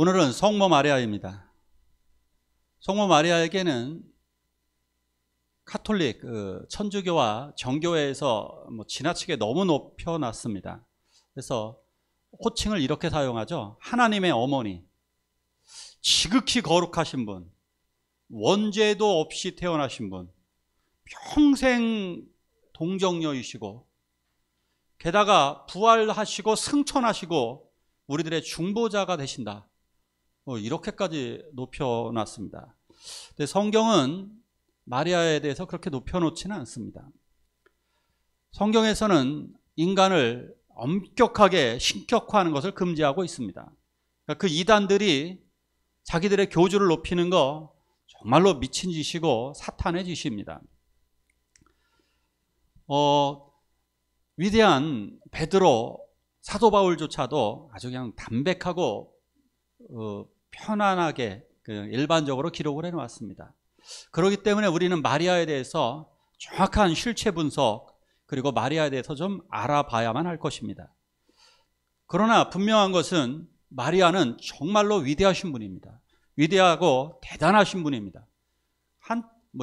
오늘은 성모 마리아입니다. 성모 마리아에게는 카톨릭, 천주교와 정교회에서 지나치게 너무 높여놨습니다. 그래서 호칭을 이렇게 사용하죠. 하나님의 어머니, 지극히 거룩하신 분, 원죄도 없이 태어나신 분, 평생 동정녀이시고 게다가 부활하시고 승천하시고 우리들의 중보자가 되신다. 이렇게까지 높여놨습니다. 근데 성경은 마리아에 대해서 그렇게 높여놓지는 않습니다. 성경에서는 인간을 엄격하게 신격화하는 것을 금지하고 있습니다. 그러니까 그 이단들이 자기들의 교주를 높이는 거 정말로 미친 짓이고 사탄의 짓입니다. 위대한 베드로, 사도 바울조차도 아주 그냥 담백하고 편안하게 일반적으로 기록을 해놓았습니다. 그렇기 때문에 우리는 마리아에 대해서 정확한 실체 분석, 그리고 마리아에 대해서 좀 알아봐야만 할 것입니다. 그러나 분명한 것은 마리아는 정말로 위대하신 분입니다. 위대하고 대단하신 분입니다.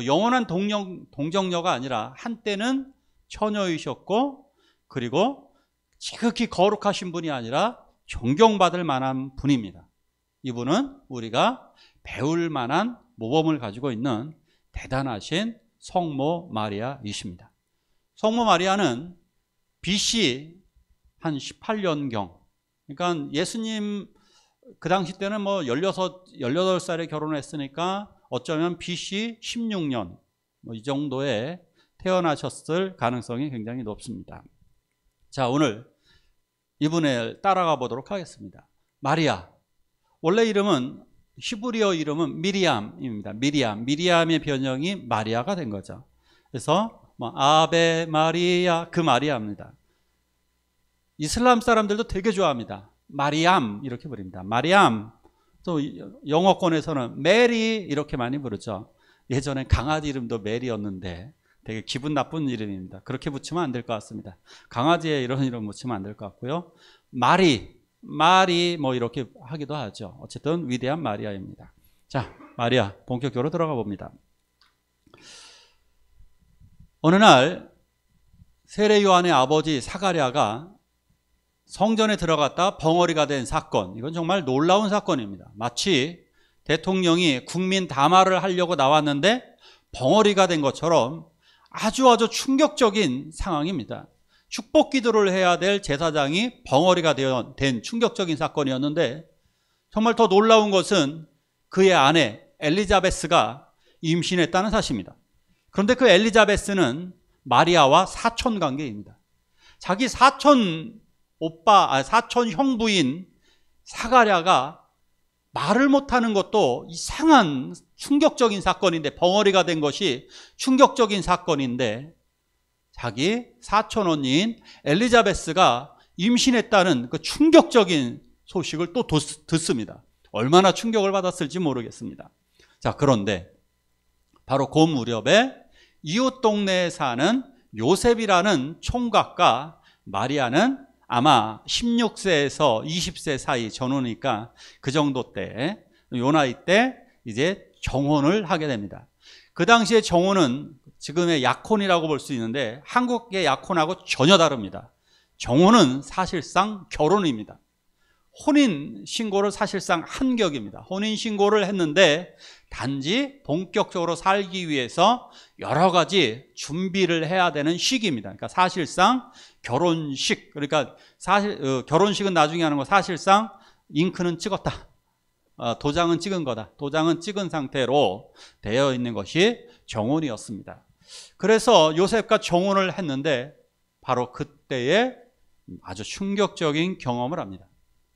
영원한 동정녀가 아니라 한때는 처녀이셨고, 그리고 지극히 거룩하신 분이 아니라 존경받을 만한 분입니다. 이분은 우리가 배울 만한 모범을 가지고 있는 대단하신 성모 마리아이십니다. 성모 마리아는 BC 한 18년경, 그러니까 예수님 그 당시 때는 18살에 결혼했으니까 어쩌면 BC 16년 이 정도에 태어나셨을 가능성이 굉장히 높습니다. 자, 오늘 이분을 따라가 보도록 하겠습니다. 마리아, 원래 이름은, 히브리어 이름은 미리암입니다. 미리암의 변형이 마리아가 된 거죠. 그래서 아베 마리아, 그 마리아입니다. 이슬람 사람들도 되게 좋아합니다. 마리암 이렇게 부릅니다. 마리암. 또 영어권에서는 메리 이렇게 많이 부르죠. 예전에 강아지 이름도 메리였는데 되게 기분 나쁜 이름입니다. 그렇게 붙이면 안 될 것 같습니다. 강아지에 이런 이름 붙이면 안 될 것 같고요. 마리 이렇게 하기도 하죠. 어쨌든 위대한 마리아입니다. 자, 마리아 본격적으로 들어가 봅니다. 어느 날 세례 요한의 아버지 사가랴가 성전에 들어갔다 벙어리가 된 사건, 이건 정말 놀라운 사건입니다. 마치 대통령이 국민 담화를 하려고 나왔는데 벙어리가 된 것처럼 아주 충격적인 상황입니다. 축복 기도를 해야 될 제사장이 벙어리가 된 충격적인 사건이었는데, 정말 더 놀라운 것은 그의 아내 엘리자베스가 임신했다는 사실입니다. 그런데 그 엘리자베스는 마리아와 사촌 관계입니다. 자기 사촌 형부인 사가랴가 말을 못하는 것도 이상한 충격적인 사건인데, 벙어리가 된 것이 충격적인 사건인데, 자기 사촌 언니인 엘리자베스가 임신했다는 그 충격적인 소식을 또 듣습니다. 얼마나 충격을 받았을지 모르겠습니다. 자, 그런데 바로 그 무렵에 이웃 동네에 사는 요셉이라는 총각과 마리아는 아마 16세에서 20세 사이 전후니까 그 정도 때, 요 나이 때 이제 정혼을 하게 됩니다. 그 당시에 정혼은 지금의 약혼이라고 볼 수 있는데 한국의 약혼하고 전혀 다릅니다. 정혼은 사실상 결혼입니다. 혼인신고를 사실상 한 격입니다. 혼인신고를 했는데 단지 본격적으로 살기 위해서 여러 가지 준비를 해야 되는 시기입니다. 그러니까 사실상 결혼식, 그러니까 결혼식은 나중에 하는 거, 사실상 잉크는 찍었다. 도장은 찍은 거다. 도장은 찍은 상태로 되어 있는 것이 정혼이었습니다. 그래서 요셉과 정혼을 했는데 바로 그때에 아주 충격적인 경험을 합니다.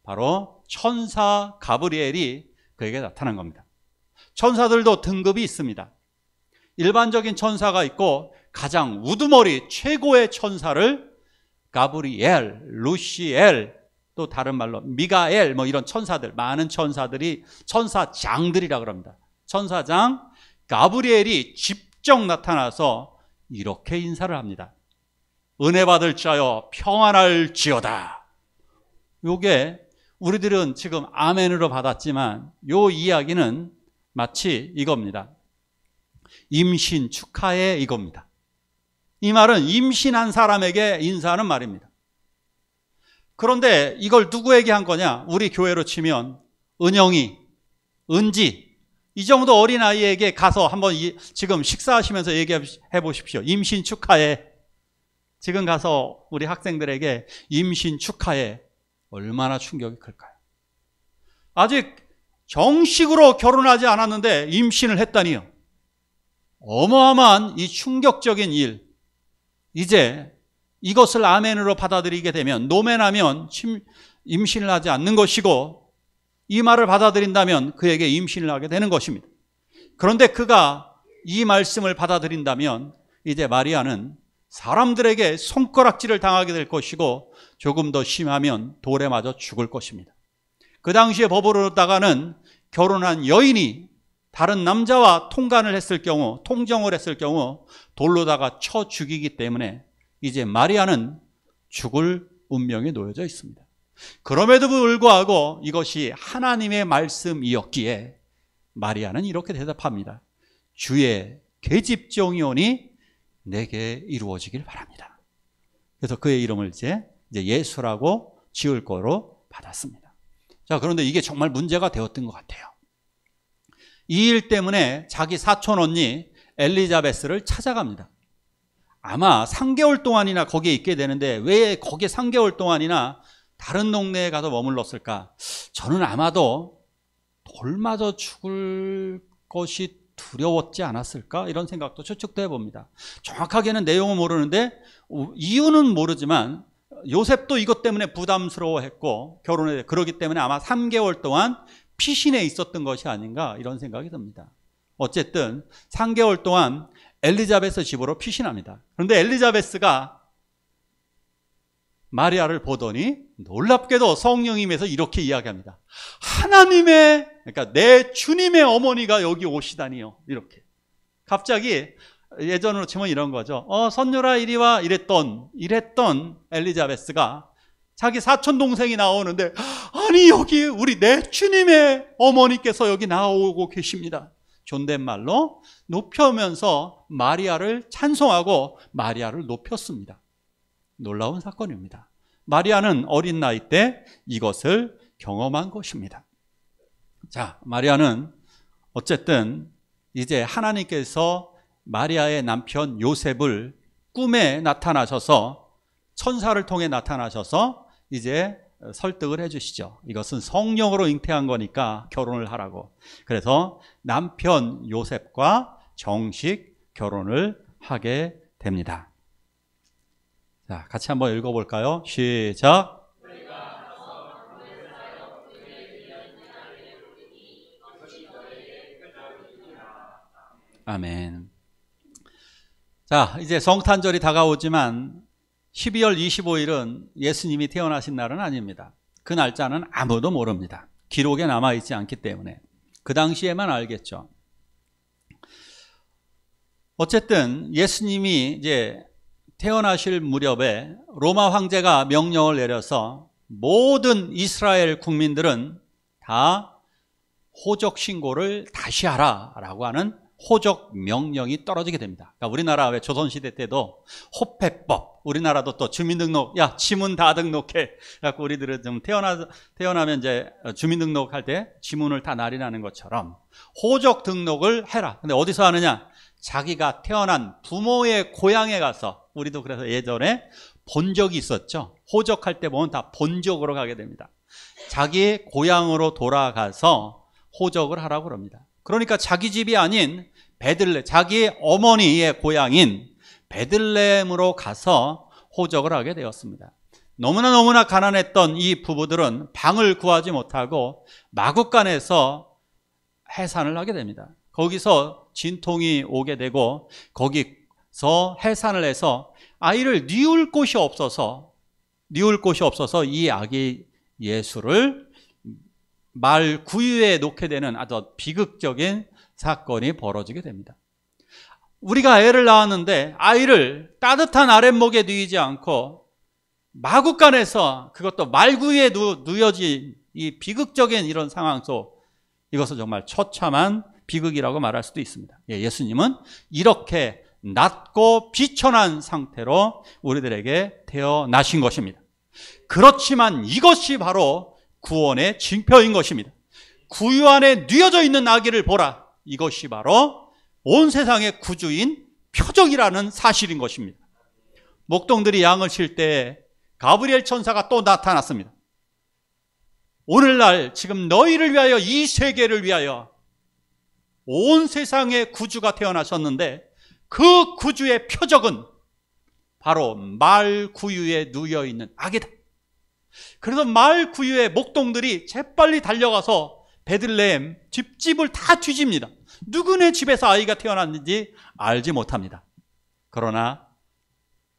바로 천사 가브리엘이 그에게 나타난 겁니다. 천사들도 등급이 있습니다. 일반적인 천사가 있고 가장 우두머리 최고의 천사를 가브리엘, 루시엘, 또 다른 말로 미가엘, 이런 천사들, 많은 천사들이 천사장들이라 그럽니다. 천사장 가브리엘이 직접 나타나서 이렇게 인사를 합니다. 은혜 받을 자여 평안할지어다. 요게 우리들은 지금 아멘으로 받았지만 요 이야기는 마치 이겁니다. 임신 축하해 이겁니다. 이 말은 임신한 사람에게 인사하는 말입니다. 그런데 이걸 누구에게 한 거냐? 우리 교회로 치면 은영이, 은지 이 정도 어린아이에게 가서 한번 지금 식사하시면서 얘기해 보십시오. 임신 축하해. 지금 가서 우리 학생들에게 임신 축하해. 얼마나 충격이 클까요? 아직 정식으로 결혼하지 않았는데 임신을 했다니요. 어마어마한 이 충격적인 일. 이제 이것을 아멘으로 받아들이게 되면 노멘하면 임신을 하지 않는 것이고 이 말을 받아들인다면 그에게 임신을 하게 되는 것입니다. 그런데 그가 이 말씀을 받아들인다면 이제 마리아는 사람들에게 손가락질을 당하게 될 것이고 조금 더 심하면 돌에 맞아 죽을 것입니다. 그 당시에 법으로다가는 결혼한 여인이 다른 남자와 통간을 했을 경우, 통정을 했을 경우 돌로다가 쳐 죽이기 때문에 이제 마리아는 죽을 운명에 놓여져 있습니다. 그럼에도 불구하고 이것이 하나님의 말씀이었기에 마리아는 이렇게 대답합니다. 주의 계집종이오니 내게 이루어지길 바랍니다. 그래서 그의 이름을 이제 예수라고 지을 거로 받았습니다. 자, 그런데 이게 정말 문제가 되었던 것 같아요. 이 일 때문에 자기 사촌 언니 엘리자베스를 찾아갑니다. 아마 3개월 동안이나 거기에 있게 되는데 왜 거기에 3개월 동안이나 다른 동네에 가서 머물렀을까? 저는 아마도 돌 맞아 죽을 것이 두려웠지 않았을까? 이런 생각도 추측도 해봅니다. 정확하게는 내용은 모르는데 이유는 모르지만 요셉도 이것 때문에 부담스러워했고 결혼에 그러기 때문에 아마 3개월 동안 피신해 있었던 것이 아닌가 이런 생각이 듭니다. 어쨌든 3개월 동안 엘리자베스 집으로 피신합니다. 그런데 엘리자베스가 마리아를 보더니 놀랍게도 성령이 임해서 이렇게 이야기합니다. 하나님의, 그러니까 내 주님의 어머니가 여기 오시다니요. 이렇게. 갑자기 예전으로 치면 이런 거죠. 선녀라 이리 와 이랬던 엘리자베스가 자기 사촌 동생이 나오는데 아니 여기 우리 내 주님의 어머니께서 여기 나오고 계십니다. 존댓말로 높여면서 마리아를 찬송하고 마리아를 높였습니다. 놀라운 사건입니다. 마리아는 어린 나이 때 이것을 경험한 것입니다. 자, 마리아는 어쨌든 이제 하나님께서 마리아의 남편 요셉을 꿈에 나타나셔서 천사를 통해 나타나셔서 이제 설득을 해주시죠. 이것은 성령으로 잉태한 거니까 결혼을 하라고. 그래서 남편 요셉과 정식 결혼을 하게 됩니다. 자, 같이 한번 읽어볼까요? 시작. 아멘. 자, 이제 성탄절이 다가오지만 12월 25일은 예수님이 태어나신 날은 아닙니다. 그 날짜는 아무도 모릅니다. 기록에 남아있지 않기 때문에. 그 당시에만 알겠죠. 어쨌든 예수님이 이제 태어나실 무렵에 로마 황제가 명령을 내려서 모든 이스라엘 국민들은 다 호적 신고를 다시 하라라고 하는 호적 명령이 떨어지게 됩니다. 그러니까 우리나라 왜 조선시대 때도 호패법, 우리나라도 또 주민등록, 야 지문 다 등록해. 그래갖고 우리들은 좀 태어나면 이제 주민등록할 때 지문을 다 날인하는 것처럼 호적 등록을 해라. 근데 어디서 하느냐? 자기가 태어난 부모의 고향에 가서, 우리도 그래서 예전에 본적이 있었죠. 호적할 때 보면 다 본적으로 가게 됩니다. 자기 고향으로 돌아가서 호적을 하라고 그럽니다. 그러니까 자기 집이 아닌 베들레, 자기 어머니의 고향인 베들레헴으로 가서 호적을 하게 되었습니다. 너무나 가난했던 이 부부들은 방을 구하지 못하고 마국간에서 해산을 하게 됩니다. 거기서 진통이 오게 되고 거기서 해산을 해서 아이를 뉘울 곳이 없어서 이 아기 예수를 말 구유에 놓게 되는 아주 비극적인 사건이 벌어지게 됩니다. 우리가 애를 낳았는데 아이를 따뜻한 아랫목에 누이지 않고 마국간에서, 그것도 말구유에 누여진 이 비극적인 이런 상황 속 이것은 정말 처참한 비극이라고 말할 수도 있습니다. 예수님은 이렇게 낮고 비천한 상태로 우리들에게 태어나신 것입니다. 그렇지만 이것이 바로 구원의 징표인 것입니다. 구유 안에 뉘어져 있는 아기를 보라. 이것이 바로 온 세상의 구주인 표적이라는 사실인 것입니다. 목동들이 양을 칠 때 가브리엘 천사가 또 나타났습니다. 오늘날 지금 너희를 위하여, 이 세계를 위하여 온 세상의 구주가 태어나셨는데 그 구주의 표적은 바로 말 구유에 누워 있는 아기다. 그래서 말 구유에 목동들이 재빨리 달려가서 베들레헴 집집을 다 뒤집니다. 누구네 집에서 아이가 태어났는지 알지 못합니다. 그러나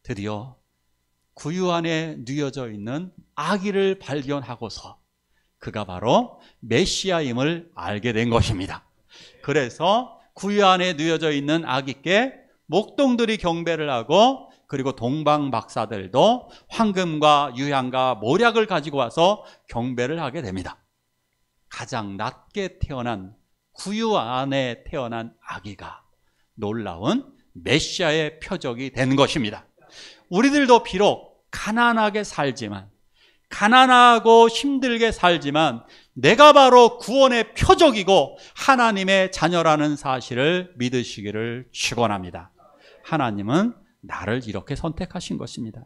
드디어 구유 안에 누워져 있는 아기를 발견하고서 그가 바로 메시아임을 알게 된 것입니다. 그래서 구유 안에 누워져 있는 아기께 목동들이 경배를 하고, 그리고 동방 박사들도 황금과 유향과 모략을 가지고 와서 경배를 하게 됩니다. 가장 낮게 태어난, 구유 안에 태어난 아기가 놀라운 메시아의 표적이 된 것입니다. 우리들도 비록 가난하게 살지만, 가난하고 힘들게 살지만 내가 바로 구원의 표적이고 하나님의 자녀라는 사실을 믿으시기를 축원합니다. 하나님은 나를 이렇게 선택하신 것입니다.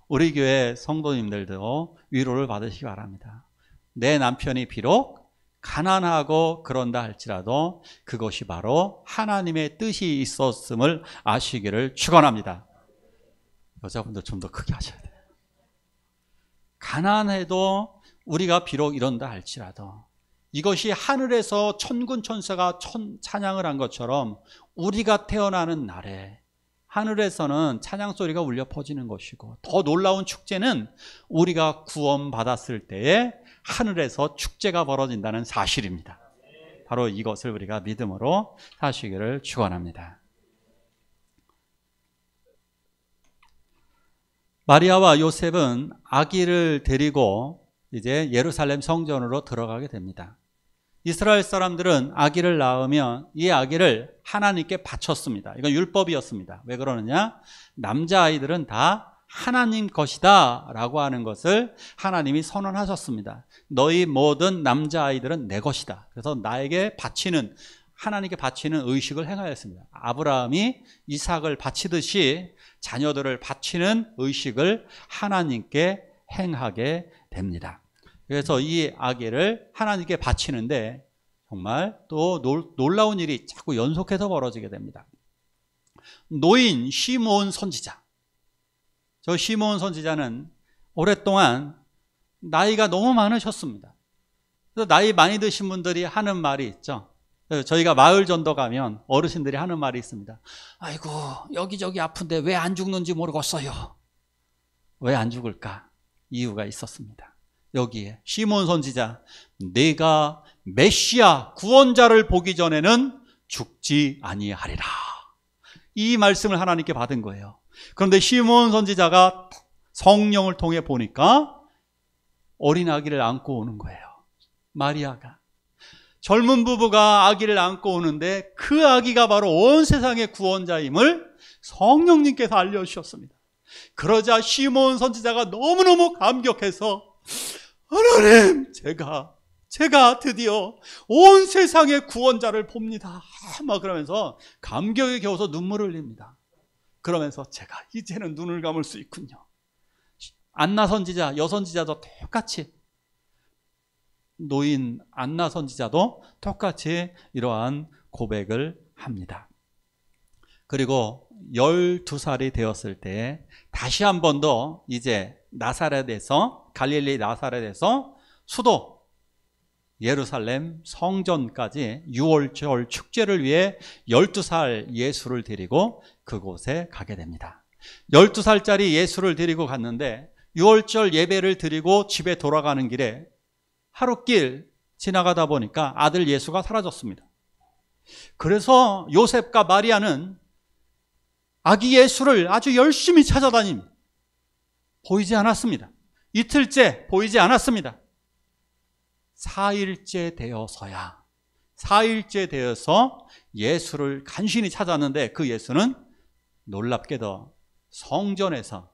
우리 교회 성도님들도 위로를 받으시기 바랍니다. 내 남편이 비록 가난하고 그런다 할지라도 그것이 바로 하나님의 뜻이 있었음을 아시기를 축원합니다. 여자분들 좀 더 크게 하셔야 돼요. 가난해도 우리가 비록 이런다 할지라도 이것이 하늘에서 천군 천사가 찬양을 한 것처럼 우리가 태어나는 날에 하늘에서는 찬양 소리가 울려 퍼지는 것이고, 더 놀라운 축제는 우리가 구원받았을 때에 하늘에서 축제가 벌어진다는 사실입니다. 바로 이것을 우리가 믿음으로 사시기를 축원합니다. 마리아와 요셉은 아기를 데리고 이제 예루살렘 성전으로 들어가게 됩니다. 이스라엘 사람들은 아기를 낳으면 이 아기를 하나님께 바쳤습니다. 이건 율법이었습니다. 왜 그러느냐? 남자아이들은 다 하나님 것이다 라고 하는 것을 하나님이 선언하셨습니다. 너희 모든 남자아이들은 내 것이다. 그래서 나에게 바치는, 하나님께 바치는 의식을 행하였습니다. 아브라함이 이삭을 바치듯이 자녀들을 바치는 의식을 하나님께 행하게 됩니다. 그래서 이 아기를 하나님께 바치는데 정말 또 놀라운 일이 자꾸 연속해서 벌어지게 됩니다. 노인 시므온 선지자. 저 시므온 선지자는 오랫동안 나이가 너무 많으셨습니다. 그래서 나이 많이 드신 분들이 하는 말이 있죠. 저희가 마을 전도 가면 어르신들이 하는 말이 있습니다. 아이고, 여기저기 아픈데 왜 안 죽는지 모르겠어요. 왜 안 죽을까? 이유가 있었습니다. 여기에 시므온 선지자, 내가 메시아 구원자를 보기 전에는 죽지 아니하리라, 이 말씀을 하나님께 받은 거예요. 그런데 시므온 선지자가 성령을 통해 보니까 어린 아기를 안고 오는 거예요. 마리아가. 젊은 부부가 아기를 안고 오는데 그 아기가 바로 온 세상의 구원자임을 성령님께서 알려주셨습니다. 그러자 시므온 선지자가 너무너무 감격해서, 하나님, 제가 드디어 온 세상의 구원자를 봅니다. 막 그러면서 감격에 겨워서 눈물을 흘립니다. 그러면서 제가 이제는 눈을 감을 수 있군요. 안나 선지자, 여선지자도 똑같이, 노인 안나 선지자도 똑같이 이러한 고백을 합니다. 그리고 12살이 되었을 때 다시 한 번 더 이제 나사렛에서, 갈릴리 나사렛에서 수도 예루살렘 성전까지 6월절 축제를 위해 12살 예수를 데리고 그곳에 가게 됩니다. 12살짜리 예수를 데리고 갔는데 6월절 예배를 드리고 집에 돌아가는 길에 하루길 지나가다 보니까 아들 예수가 사라졌습니다. 그래서 요셉과 마리아는 아기 예수를 아주 열심히 찾아다닙니다. 보이지 않았습니다. 이틀째 보이지 않았습니다. 4일째 되어서야, 4일째 되어서 예수를 간신히 찾았는데 그 예수는 놀랍게도 성전에서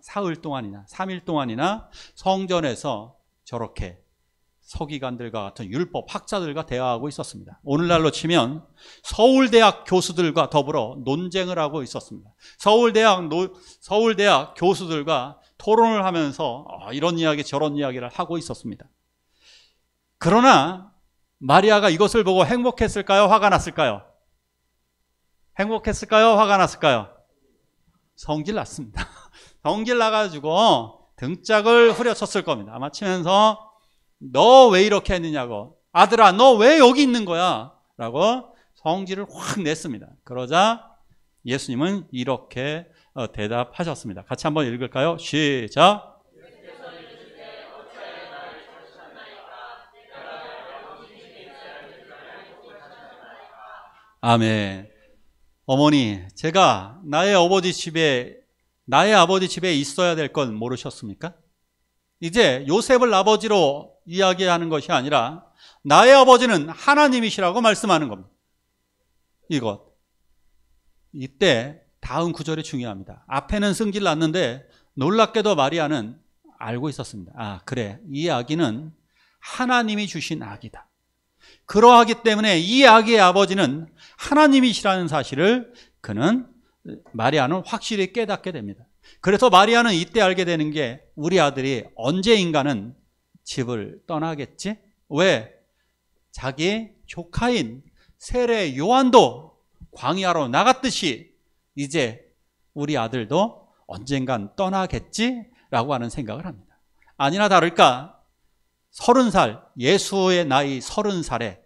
사흘 동안이나 3일 동안이나 성전에서 저렇게 서기관들과 같은 율법 학자들과 대화하고 있었습니다. 오늘날로 치면 서울대학 교수들과 더불어 논쟁을 하고 있었습니다. 서울대학 교수들과 토론을 하면서 이런 이야기 저런 이야기를 하고 있었습니다. 그러나 마리아가 이것을 보고 행복했을까요? 화가 났을까요? 행복했을까요? 화가 났을까요? 성질 났습니다. 성질 나가지고 등짝을 후려쳤을 겁니다. 아마 치면서 너 왜 이렇게 했느냐고, 아들아 너 왜 여기 있는 거야? 라고 성질을 확 냈습니다. 그러자 예수님은 이렇게 대답하셨습니다. 같이 한번 읽을까요? 시작. 아멘. 어머니, 제가 나의 아버지 집에 있어야 될 건 모르셨습니까? 이제 요셉을 아버지로 이야기하는 것이 아니라 나의 아버지는 하나님이시라고 말씀하는 겁니다. 이때 다음 구절이 중요합니다. 앞에는 승질 났는데 놀랍게도 마리아는 알고 있었습니다. 아, 그래, 이 아기는 하나님이 주신 아기다. 그러하기 때문에 이 아기의 아버지는 하나님이시라는 사실을 마리아는 확실히 깨닫게 됩니다. 그래서 마리아는 이때 알게 되는 게, 우리 아들이 언제인가는 집을 떠나겠지? 왜? 자기 조카인 세례 요한도 광야로 나갔듯이 이제 우리 아들도 언젠간 떠나겠지라고 하는 생각을 합니다. 아니나 다를까 30살, 예수의 나이 30살에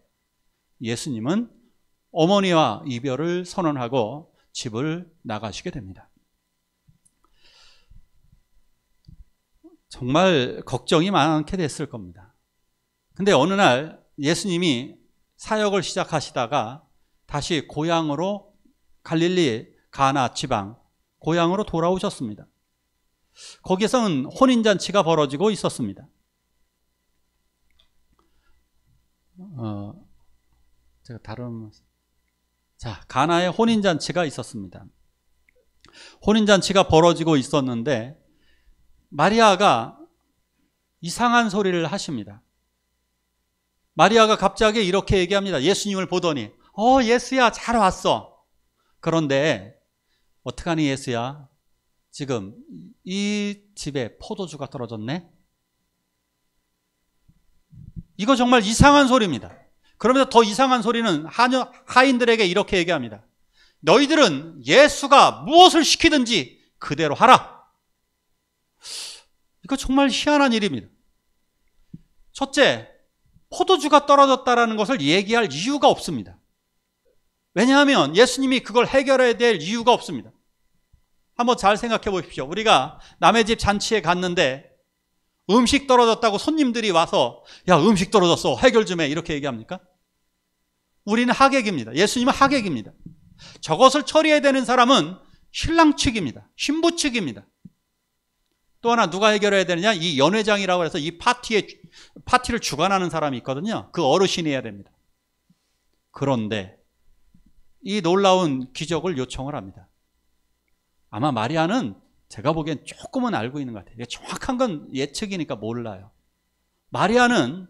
예수님은 어머니와 이별을 선언하고 집을 나가시게 됩니다. 정말 걱정이 많게 됐을 겁니다. 근데 어느 날 예수님이 사역을 시작하시다가 다시 고향으로, 갈릴리 가나 지방 고향으로 돌아오셨습니다. 거기서는 혼인잔치가 벌어지고 있었습니다. 가나에 혼인잔치가 있었습니다. 혼인잔치가 벌어지고 있었는데 마리아가 이상한 소리를 하십니다. 마리아가 갑자기 이렇게 얘기합니다. 예수님을 보더니 예수야 잘 왔어. 그런데 어떡하니 예수야, 지금 이 집에 포도주가 떨어졌네. 이거 정말 이상한 소리입니다. 그러면서 더 이상한 소리는 하인들에게 이렇게 얘기합니다. 너희들은 예수가 무엇을 시키든지 그대로 하라. 이거 정말 희한한 일입니다. 첫째, 포도주가 떨어졌다는 것을 얘기할 이유가 없습니다. 왜냐하면 예수님이 그걸 해결해야 될 이유가 없습니다. 한번 잘 생각해 보십시오. 우리가 남의 집 잔치에 갔는데 음식 떨어졌다고 손님들이 와서 야, 음식 떨어졌어, 해결 좀 해, 이렇게 얘기합니까? 우리는 하객입니다. 예수님은 하객입니다. 저것을 처리해야 되는 사람은 신랑 측입니다. 신부 측입니다. 또 하나 누가 해결해야 되느냐? 이 연회장이라고 해서 이 파티를 주관하는 사람이 있거든요. 그 어르신이 해야 됩니다. 그런데 이 놀라운 기적을 요청을 합니다. 아마 마리아는 제가 보기엔 조금은 알고 있는 것 같아요. 정확한 건 예측이니까 몰라요. 마리아는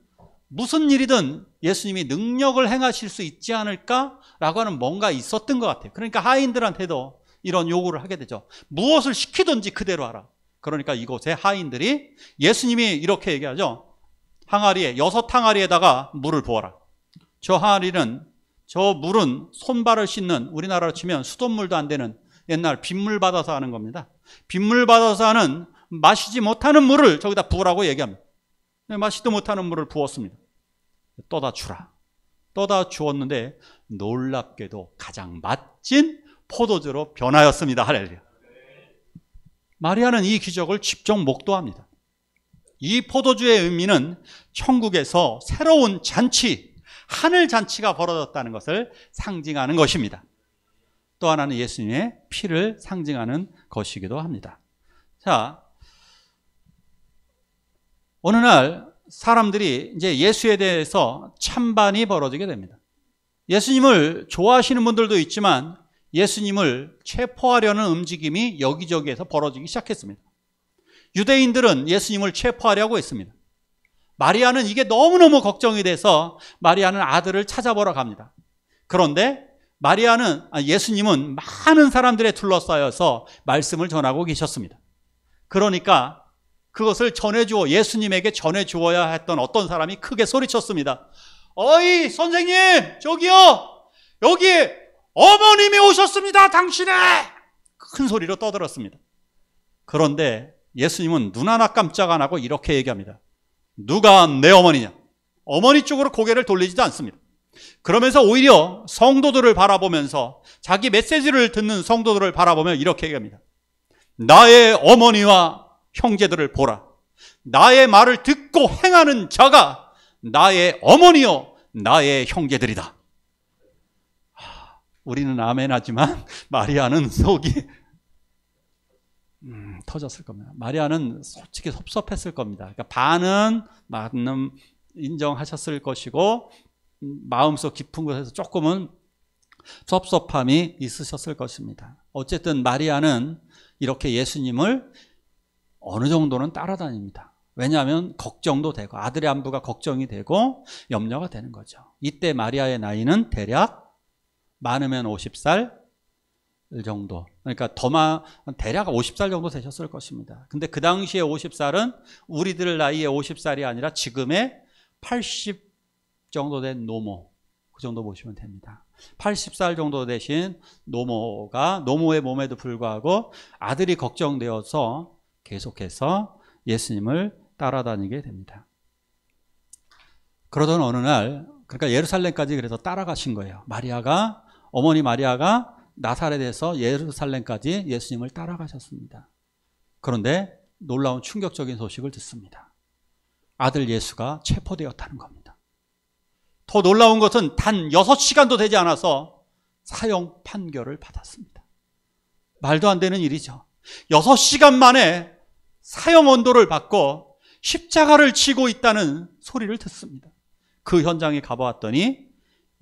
무슨 일이든 예수님이 능력을 행하실 수 있지 않을까라고 하는 뭔가 있었던 것 같아요. 그러니까 하인들한테도 이런 요구를 하게 되죠. 무엇을 시키든지 그대로 하라. 그러니까 이곳에 하인들이 예수님이 이렇게 얘기하죠. 항아리에, 6항아리에다가 물을 부어라. 저 물은 손발을 씻는, 우리나라로 치면 수돗물도 안 되는 옛날 빗물 받아서 하는 겁니다. 빗물 받아서 하는 마시지 못하는 물을 저기다 부으라고 얘기합니다. 마시도 못하는 물을 부었습니다. 떠다 주라. 떠다 주었는데 놀랍게도 가장 맛진 포도주로 변하였습니다. 할렐루야. 마리아는 이 기적을 직접 목도합니다. 이 포도주의 의미는 천국에서 새로운 잔치, 하늘 잔치가 벌어졌다는 것을 상징하는 것입니다. 또 하나는 예수님의 피를 상징하는 것이기도 합니다. 자, 어느 날 사람들이 이제 예수에 대해서 찬반이 벌어지게 됩니다. 예수님을 좋아하시는 분들도 있지만 예수님을 체포하려는 움직임이 여기저기에서 벌어지기 시작했습니다. 유대인들은 예수님을 체포하려고 했습니다. 마리아는 이게 너무너무 걱정이 돼서 마리아는 아들을 찾아보러 갑니다. 그런데 예수님은 많은 사람들에 둘러싸여서 말씀을 전하고 계셨습니다. 그러니까 그것을 예수님에게 전해주어야 했던 어떤 사람이 크게 소리쳤습니다. 어이 선생님, 저기요, 여기 어머님이 오셨습니다. 당신의! 큰 소리로 떠들었습니다. 그런데 예수님은 눈 하나 깜짝 안 하고 이렇게 얘기합니다. 누가 내 어머니냐? 어머니 쪽으로 고개를 돌리지도 않습니다. 그러면서 오히려 성도들을 바라보면서 자기 메시지를 듣는 성도들을 바라보며 이렇게 얘기합니다. 나의 어머니와 형제들을 보라. 나의 말을 듣고 행하는 자가 나의 어머니요 나의 형제들이다. 우리는 아멘 하지만 마리아는 속이 터졌을 겁니다. 마리아는 솔직히 섭섭했을 겁니다. 그러니까 반은 인정하셨을 것이고 마음속 깊은 곳에서 조금은 섭섭함이 있으셨을 것입니다. 어쨌든 마리아는 이렇게 예수님을 어느 정도는 따라다닙니다. 왜냐하면 걱정도 되고 아들의 안부가 걱정이 되고 염려가 되는 거죠. 이때 마리아의 나이는 대략 많으면 50살 정도, 그러니까 대략 50살 정도 되셨을 것입니다. 근데 그 당시에 50살은 우리들 나이의 50살이 아니라 지금의 80 정도 된 노모, 그 정도 보시면 됩니다. 80살 정도 되신 노모의 몸에도 불구하고 아들이 걱정되어서 계속해서 예수님을 따라다니게 됩니다. 그러던 어느 날, 그러니까 예루살렘까지 그래서 따라가신 거예요. 어머니 마리아가 나사렛에서 예루살렘까지 예수님을 따라가셨습니다. 그런데 놀라운 충격적인 소식을 듣습니다. 아들 예수가 체포되었다는 겁니다. 더 놀라운 것은 단 6시간도 되지 않아서 사형 판결을 받았습니다. 말도 안 되는 일이죠. 6시간 만에 사형 언도를 받고 십자가를 지고 있다는 소리를 듣습니다. 그 현장에 가보았더니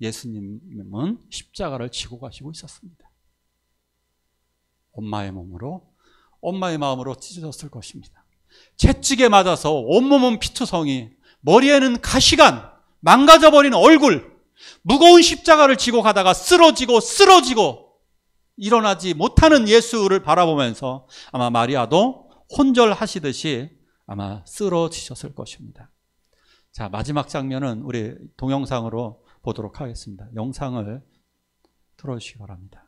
예수님은 십자가를 지고 가시고 있었습니다. 엄마의 마음으로 찢어졌을 것입니다. 채찍에 맞아서 온몸은 피투성이, 머리에는 가시관, 망가져버린 얼굴, 무거운 십자가를 지고 가다가 쓰러지고 일어나지 못하는 예수를 바라보면서 아마 마리아도 혼절하시듯이 아마 쓰러지셨을 것입니다. 자, 마지막 장면은 우리 동영상으로 보도록 하겠습니다. 영상을 틀어주시기 바랍니다.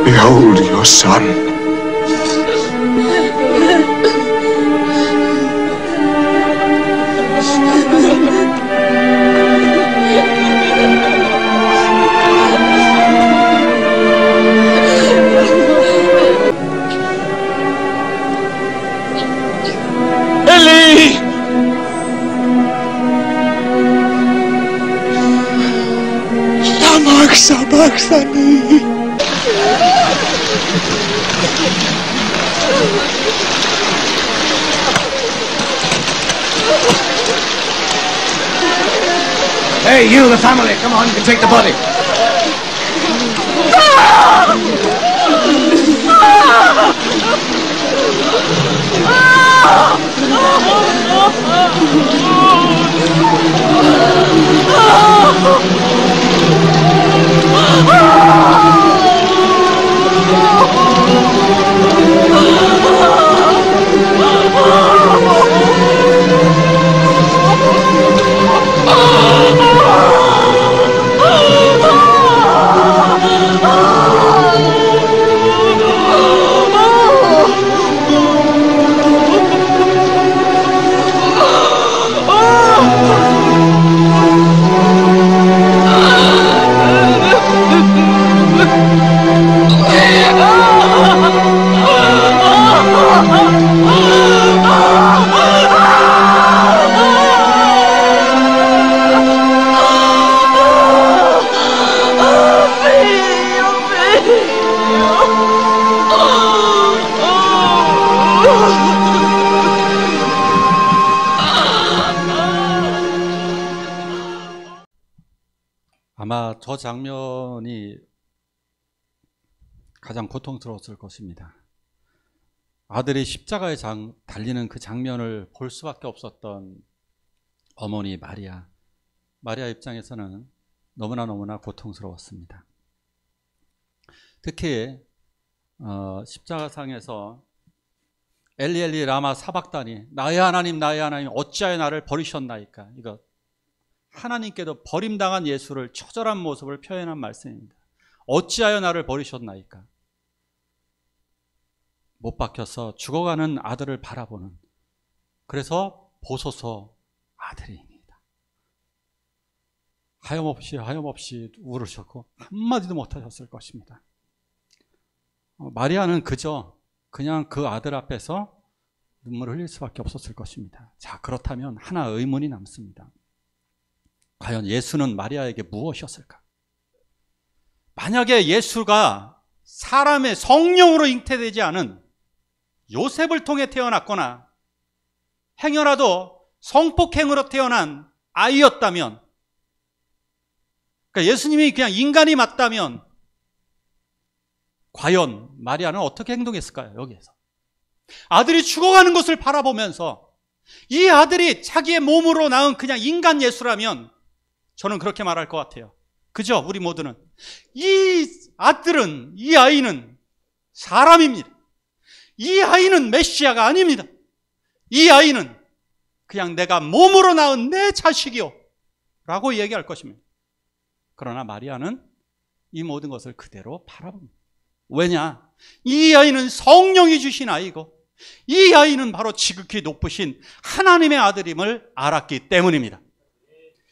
Behold your son. Ellie! 박사님. Hey, you, the family, come on, you can take the body. 아마 저 장면이 가장 고통스러웠을 것입니다. 아들이 십자가에 달리는 그 장면을 볼 수밖에 없었던 어머니 마리아. 마리아 입장에서는 너무나 고통스러웠습니다. 특히 십자가상에서 엘리 엘리 라마 사박다니, 나의 하나님 어찌하여 나를 버리셨나이까. 이거 하나님께도 버림당한 예수를 처절한 모습을 표현한 말씀입니다. 어찌하여 나를 버리셨나이까. 못 박혀서 죽어가는 아들을 바라보는, 그래서 보소서 아들이입니다. 하염없이 울으셨고 한마디도 못하셨을 것입니다. 마리아는 그냥 그 아들 앞에서 눈물을 흘릴 수밖에 없었을 것입니다. 자, 그렇다면 하나 의문이 남습니다. 과연 예수는 마리아에게 무엇이었을까? 만약에 예수가 사람의 성령으로 잉태되지 않은 요셉을 통해 태어났거나 행여라도 성폭행으로 태어난 아이였다면, 그러니까 예수님이 그냥 인간이 맞다면 과연 마리아는 어떻게 행동했을까요? 여기에서 아들이 죽어가는 것을 바라보면서 이 아들이 자기의 몸으로 낳은 그냥 인간 예수라면 저는 그렇게 말할 것 같아요. 그죠? 우리 모두는 이 아이는 사람입니다. 이 아이는 메시아가 아닙니다. 이 아이는 그냥 내가 몸으로 낳은 내 자식이요 라고 얘기할 것입니다. 그러나 마리아는 이 모든 것을 그대로 바라봅니다. 왜냐? 이 아이는 성령이 주신 아이고 이 아이는 바로 지극히 높으신 하나님의 아들임을 알았기 때문입니다.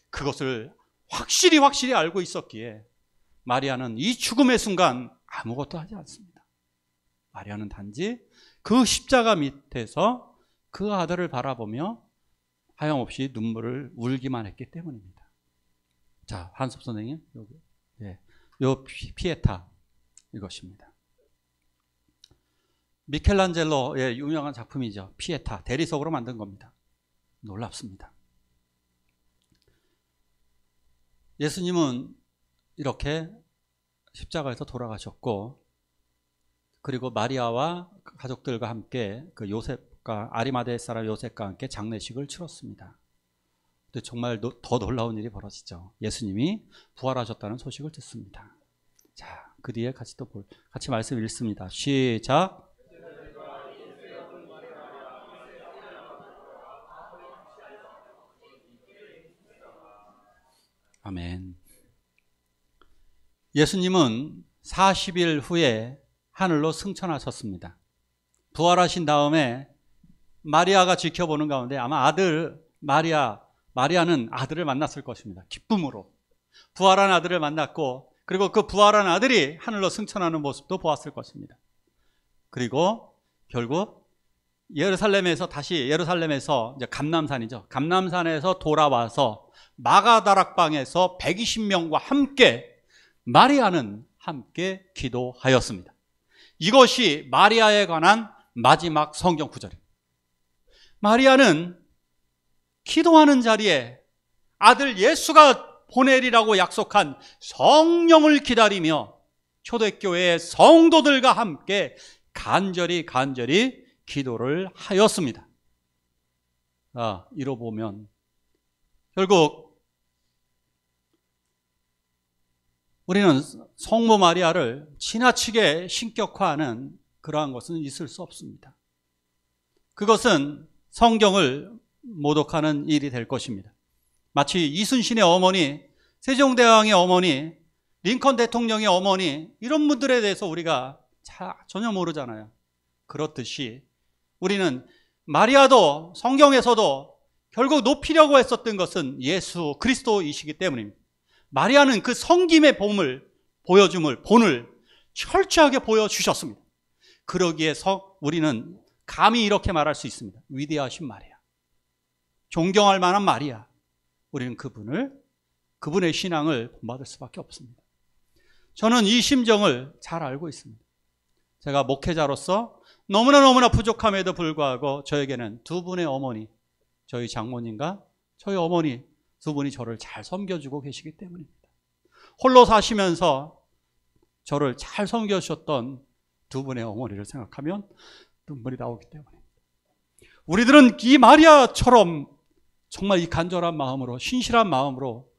그것을 확실히 알고 있었기에 마리아는 이 죽음의 순간 아무것도 하지 않습니다. 마리아는 단지 그 십자가 밑에서 그 아들을 바라보며 하염없이 눈물을 울기만 했기 때문입니다. 자, 한섭 선생님, 요 피에타 이것입니다. 미켈란젤로의 유명한 작품이죠. 피에타, 대리석으로 만든 겁니다. 놀랍습니다. 예수님은 이렇게 십자가에서 돌아가셨고, 그리고 마리아와 가족들과 함께 그 요셉과 아리마대 사람 요셉과 함께 장례식을 치렀습니다. 근데 정말 더 놀라운 일이 벌어지죠. 예수님이 부활하셨다는 소식을 듣습니다. 자, 그 뒤에 같이 말씀 읽습니다. 시작. 아멘. 예수님은 40일 후에 하늘로 승천하셨습니다. 부활하신 다음에 마리아가 지켜보는 가운데 아마 마리아는 아들을 만났을 것입니다. 기쁨으로 부활한 아들을 만났고, 그리고 그 부활한 아들이 하늘로 승천하는 모습도 보았을 것입니다. 그리고 결국 예루살렘에서 이제 감람산이죠. 감람산에서 돌아와서 마가다락방에서 120명과 함께 마리아는 함께 기도하였습니다. 이것이 마리아에 관한 마지막 성경 구절입니다. 마리아는 기도하는 자리에 아들 예수가 보내리라고 약속한 성령을 기다리며 초대교회의 성도들과 함께 간절히 기도를 하였습니다. 이로 보면 결국 우리는 성모 마리아를 지나치게 신격화하는 그러한 것은 있을 수 없습니다. 그것은 성경을 모독하는 일이 될 것입니다. 마치 이순신의 어머니, 세종대왕의 어머니, 링컨 대통령의 어머니, 이런 분들에 대해서 우리가 전혀 모르잖아요. 그렇듯이 우리는 마리아도 성경에서도 결국 높이려고 했었던 것은 예수 그리스도이시기 때문입니다. 마리아는 그 성김의 본을 철저하게 보여주셨습니다. 그러기에 우리는 감히 이렇게 말할 수 있습니다. 위대하신 마리아, 존경할 만한 마리아. 우리는 그분의 신앙을 본받을 수밖에 없습니다. 저는 이 심정을 잘 알고 있습니다. 제가 목회자로서 너무나 부족함에도 불구하고 저에게는 두 분의 어머니, 저희 장모님과 저희 어머니 두 분이 저를 잘 섬겨주고 계시기 때문입니다. 홀로 사시면서 저를 잘 섬겨주셨던 두 분의 어머니를 생각하면 눈물이 나오기 때문입니다. 우리들은 이 마리아처럼 정말 이 간절한 마음으로, 신실한 마음으로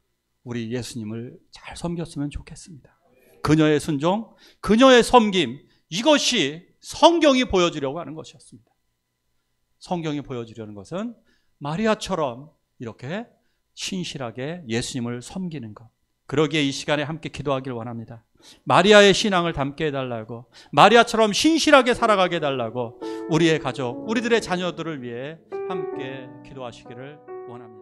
우리 예수님을 잘 섬겼으면 좋겠습니다. 그녀의 순종, 그녀의 섬김, 이것이 성경이 보여주려고 하는 것이었습니다. 성경이 보여주려는 것은 마리아처럼 이렇게 신실하게 예수님을 섬기는 것. 그러기에 이 시간에 함께 기도하길 원합니다. 마리아의 신앙을 담게 해달라고, 마리아처럼 신실하게 살아가게 해달라고, 우리의 가족, 우리들의 자녀들을 위해 함께 기도하시기를 원합니다.